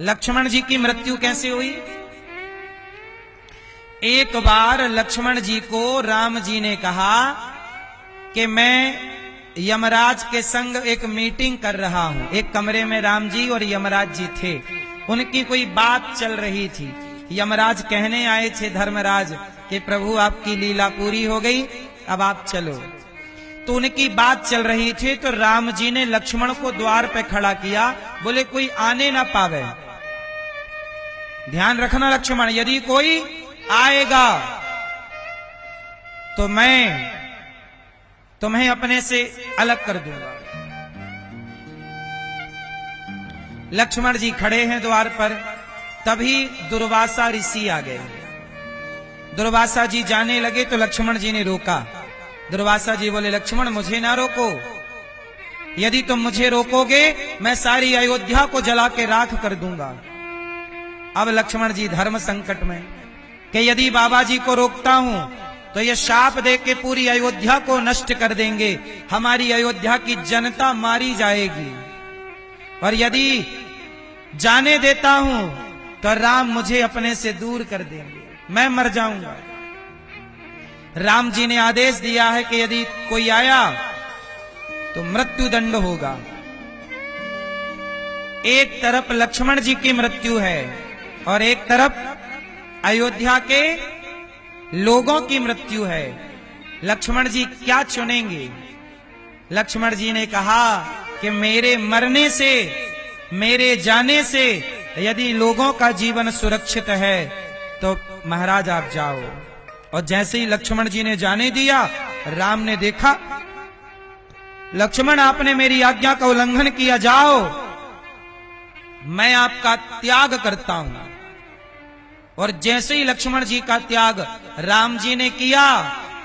लक्ष्मण जी की मृत्यु कैसे हुई? एक बार लक्ष्मण जी को राम जी ने कहा कि मैं यमराज के संग एक मीटिंग कर रहा हूं। एक कमरे में राम जी और यमराज जी थे। उनकी कोई बात चल रही थी। यमराज कहने आए थे धर्मराज कि प्रभु आपकी लीला पूरी हो गई, अब आप चलो। तो उनकी बात चल रही थी तो राम जी ने लक्ष्मण को द्वार पे खड़ा किया, बोले कोई आने ना पावे। ध्यान रखना लक्ष्मण, यदि कोई आएगा तो मैं तुम्हें अपने से अलग कर दूंगा। लक्ष्मण जी खड़े हैं द्वार पर, तभी दुर्वासा ऋषि आ गए। दुर्वासा जी जाने लगे तो लक्ष्मण जी ने रोका। दुर्वासा जी बोले लक्ष्मण मुझे ना रोको, यदि तुम मुझे रोकोगे मैं सारी अयोध्या को जला के राख कर दूंगा। अब लक्ष्मण जी धर्म संकट में कि यदि बाबा जी को रोकता हूं तो ये शाप दे के पूरी अयोध्या को नष्ट कर देंगे, हमारी अयोध्या की जनता मारी जाएगी। और यदि जाने देता हूं तो राम मुझे अपने से दूर कर देंगे, मैं मर जाऊंगा। राम जी ने आदेश दिया है कि यदि कोई आया तो मृत्यु दंड होगा। एक तरफ लक्ष्मण जी की मृत्यु है और एक तरफ अयोध्या के लोगों की मृत्यु है। लक्ष्मण जी क्या चुनेंगे? लक्ष्मण जी ने कहा कि मेरे मरने से, मेरे जाने से यदि लोगों का जीवन सुरक्षित है तो महाराज आप जाओ। और जैसे ही लक्ष्मण जी ने जाने दिया, राम ने देखा लक्ष्मण आपने मेरी आज्ञा का उल्लंघन किया, जाओ मैं आपका त्याग करता हूं। और जैसे ही लक्ष्मण जी का त्याग राम जी ने किया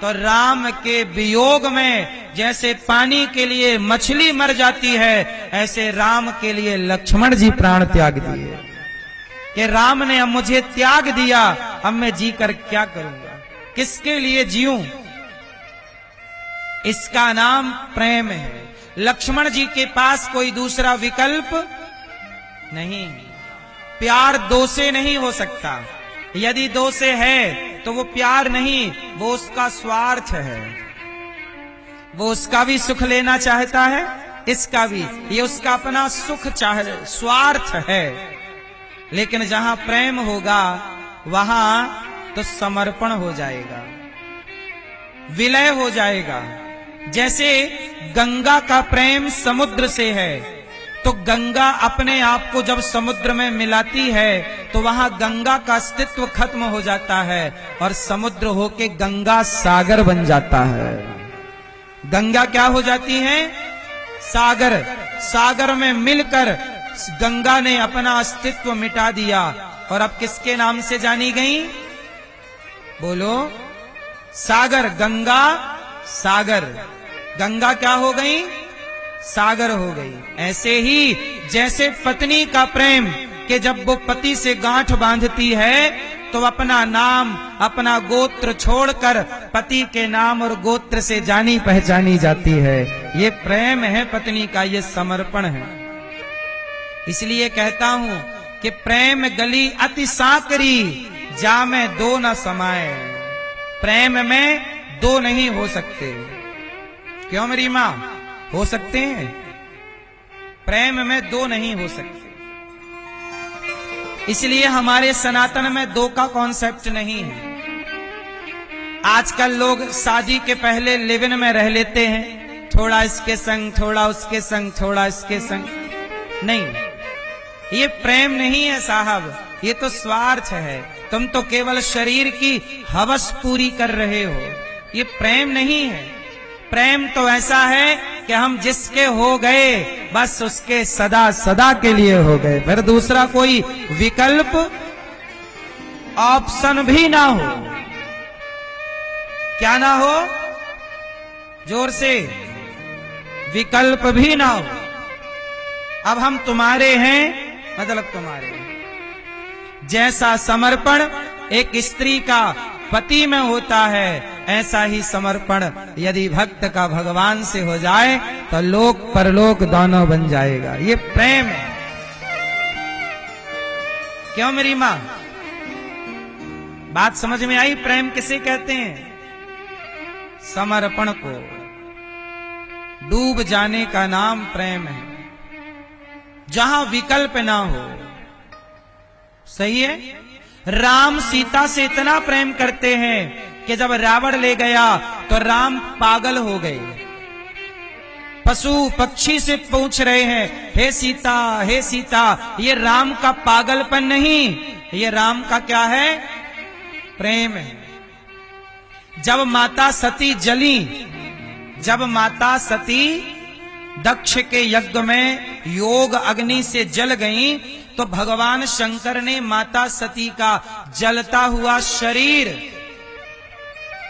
तो राम के वियोग में जैसे पानी के लिए मछली मर जाती है, ऐसे राम के लिए लक्ष्मण जी प्राण त्याग दिए कि राम ने अब मुझे त्याग दिया, अब मैं जी कर क्या करूंगा, किसके लिए जीऊं। इसका नाम प्रेम है। लक्ष्मण जी के पास कोई दूसरा विकल्प नहीं। प्यार दो से नहीं हो सकता। यदि दो से है तो वो प्यार नहीं, वो उसका स्वार्थ है। वो उसका भी सुख लेना चाहता है, इसका भी, ये उसका अपना सुख चाहे, स्वार्थ है। लेकिन जहां प्रेम होगा वहां तो समर्पण हो जाएगा, विलय हो जाएगा। जैसे गंगा का प्रेम समुद्र से है, तो गंगा अपने आप को जब समुद्र में मिलाती है तो वहां गंगा का अस्तित्व खत्म हो जाता है और समुद्र होके गंगा सागर बन जाता है। गंगा क्या हो जाती है? सागर। सागर में मिलकर गंगा ने अपना अस्तित्व मिटा दिया और अब किसके नाम से जानी गई? बोलो, सागर। गंगा सागर। गंगा क्या हो गई? सागर हो गई। ऐसे ही जैसे पत्नी का प्रेम कि जब वो पति से गांठ बांधती है तो अपना नाम, अपना गोत्र छोड़कर पति के नाम और गोत्र से जानी पहचानी जाती है। ये प्रेम है पत्नी का, ये समर्पण है। इसलिए कहता हूं कि प्रेम गली अति साकरी, जामे दो न समाए। प्रेम में दो नहीं हो सकते। क्यों मेरी मां? हो सकते हैं, प्रेम में दो नहीं हो सकते। इसलिए हमारे सनातन में दो का कॉन्सेप्ट नहीं है। आजकल लोग शादी के पहले लिव इन में रह लेते हैं, थोड़ा इसके संग, थोड़ा उसके संग, थोड़ा इसके संग। नहीं, ये प्रेम नहीं है साहब, ये तो स्वार्थ है। तुम तो केवल शरीर की हवस पूरी कर रहे हो, ये प्रेम नहीं है। प्रेम तो ऐसा है कि हम जिसके हो गए बस उसके सदा सदा के लिए हो गए, फिर दूसरा कोई विकल्प ऑप्शन भी ना हो। क्या ना हो? जोर से, विकल्प भी ना हो। अब हम तुम्हारे हैं, मतलब तुम्हारे हैं। जैसा समर्पण एक स्त्री का पति में होता है, ऐसा ही समर्पण यदि भक्त का भगवान से हो जाए तो लोक परलोक दोनों बन जाएगा। ये प्रेम है। क्यों मेरी मां? बात समझ में आई? प्रेम किसे कहते हैं? समर्पण को। डूब जाने का नाम प्रेम है, जहां विकल्प ना हो। सही है। राम सीता से इतना प्रेम करते हैं कि जब रावण ले गया तो राम पागल हो गए। पशु पक्षी से पूछ रहे हैं, हे सीता, हे सीता। ये राम का पागलपन नहीं, ये राम का क्या है? प्रेम है। जब माता सती जली, जब माता सती दक्ष के यज्ञ में योग अग्नि से जल गईं, तो भगवान शंकर ने माता सती का जलता हुआ शरीर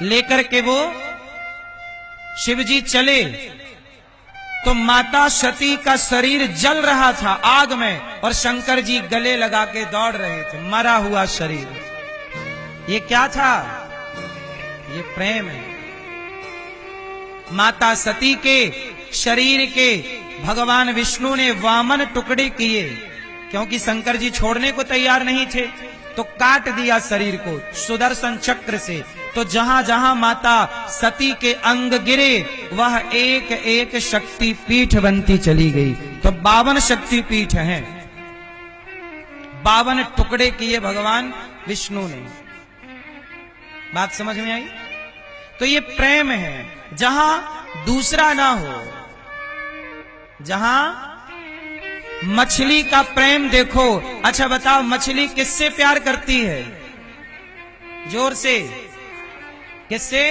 लेकर के वो शिवजी चले, तो माता सती का शरीर जल रहा था आग में, और शंकर जी गले लगा के दौड़ रहे थे, मरा हुआ शरीर। ये क्या था? ये प्रेम है। माता सती के शरीर के भगवान विष्णु ने वामन टुकड़े किए, क्योंकि शंकर जी छोड़ने को तैयार नहीं थे, तो काट दिया शरीर को सुदर्शन चक्र से। तो जहां जहां माता सती के अंग गिरे, वह एक एक शक्ति पीठ बनती चली गई। तो 52 शक्ति पीठ हैं, 52 टुकड़े किए भगवान विष्णु ने। बात समझ में आई? तो ये प्रेम है, जहां दूसरा ना हो। जहां मछली का प्रेम देखो। अच्छा बताओ, मछली किससे प्यार करती है? जोर से। किससे?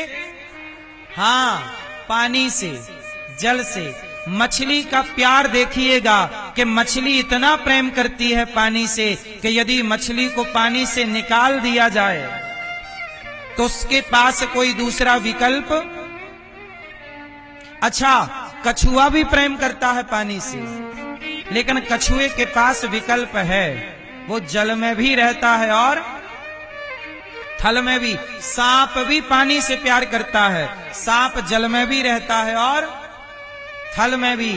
हां, पानी से, जल से। मछली का प्यार देखिएगा कि मछली इतना प्रेम करती है पानी से कि यदि मछली को पानी से निकाल दिया जाए तो उसके पास कोई दूसरा विकल्प। अच्छा, कछुआ भी प्रेम करता है पानी से, लेकिन कछुए के पास विकल्प है, वो जल में भी रहता है और थल में भी। सांप भी पानी से प्यार करता है, सांप जल में भी रहता है और थल में भी।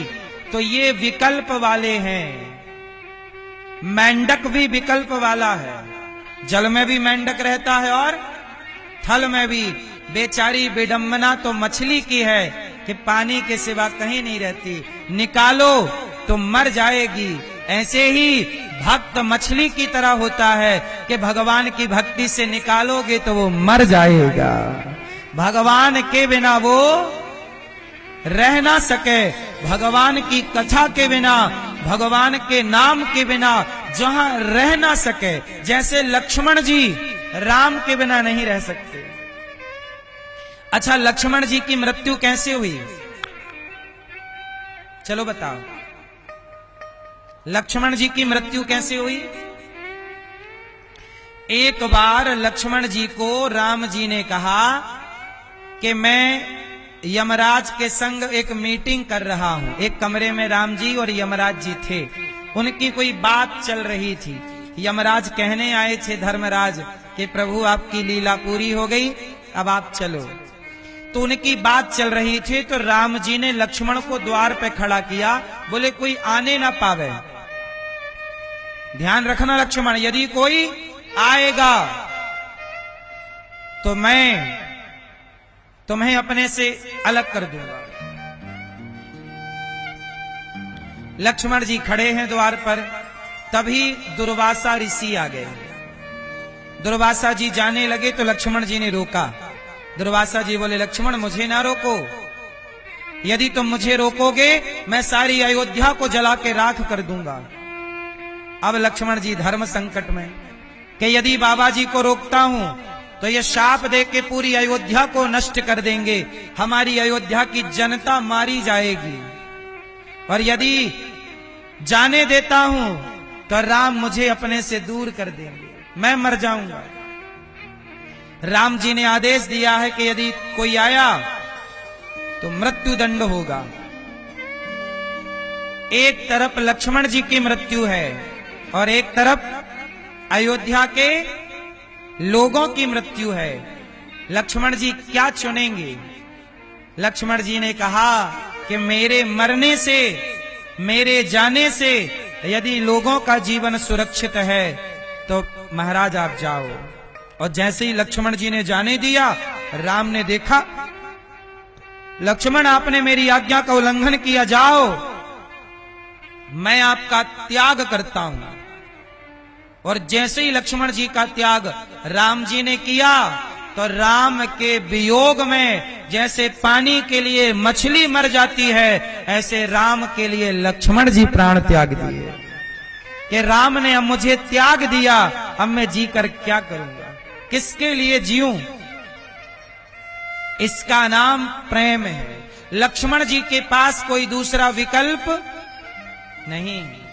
तो ये विकल्प वाले हैं। मेंढक भी विकल्प वाला है, जल में भी मेंढक रहता है और थल में भी। बेचारी विडंबना तो मछली की है कि पानी के सिवा कहीं नहीं रहती, निकालो तो मर जाएगी। ऐसे ही भक्त मछली की तरह होता है कि भगवान की भक्ति से निकालोगे तो वो मर जाएगा। भगवान के बिना वो रह ना सके, भगवान की कथा के बिना, भगवान के नाम के बिना जहां रह ना सके। जैसे लक्ष्मण जी राम के बिना नहीं रह सकते। अच्छा, लक्ष्मण जी की मृत्यु कैसे हुई? चलो बताओ, लक्ष्मण जी की मृत्यु कैसे हुई? एक बार लक्ष्मण जी को राम जी ने कहा कि मैं यमराज के संग एक मीटिंग कर रहा हूं। एक कमरे में राम जी और यमराज जी थे, उनकी कोई बात चल रही थी। यमराज कहने आए थे धर्मराज कि प्रभु आपकी लीला पूरी हो गई, अब आप चलो। तो उनकी बात चल रही थी, तो राम जी ने लक्ष्मण को द्वार पे खड़ा किया, बोले कोई आने ना पावे। ध्यान रखना लक्ष्मण, यदि कोई आएगा तो मैं तुम्हें अपने से अलग कर दूंगा। लक्ष्मण जी खड़े हैं द्वार पर, तभी दुर्वासा ऋषि आ गए। दुर्वासा जी जाने लगे तो लक्ष्मण जी ने रोका। दुर्वासा जी बोले, लक्ष्मण मुझे ना रोको, यदि तुम मुझे रोकोगे मैं सारी अयोध्या को जला के राख कर दूंगा। अब लक्ष्मण जी धर्म संकट में कि यदि बाबा जी को रोकता हूं तो ये शाप दे के पूरी अयोध्या को नष्ट कर देंगे, हमारी अयोध्या की जनता मारी जाएगी, और यदि जाने देता हूं तो राम मुझे अपने से दूर कर देंगे, मैं मर जाऊंगा। राम जी ने आदेश दिया है कि यदि कोई आया तो मृत्यु दंड होगा। एक तरफ लक्ष्मण जी की मृत्यु है और एक तरफ अयोध्या के लोगों की मृत्यु है। लक्ष्मण जी क्या चुनेंगे? लक्ष्मण जी ने कहा कि मेरे मरने से, मेरे जाने से यदि लोगों का जीवन सुरक्षित है तो महाराज आप जाओ। और जैसे ही लक्ष्मण जी ने जाने दिया, राम ने देखा, लक्ष्मण आपने मेरी आज्ञा का उल्लंघन किया, जाओ, मैं आपका त्याग करता हूं। और जैसे ही लक्ष्मण जी का त्याग राम जी ने किया, तो राम के वियोग में जैसे पानी के लिए मछली मर जाती है, ऐसे राम के लिए लक्ष्मण जी प्राण त्याग दिए कि राम ने अब मुझे त्याग दिया, अब मैं जी कर क्या करूंगा, किसके लिए जीऊं। इसका नाम प्रेम है। लक्ष्मण जी के पास कोई दूसरा विकल्प नहीं।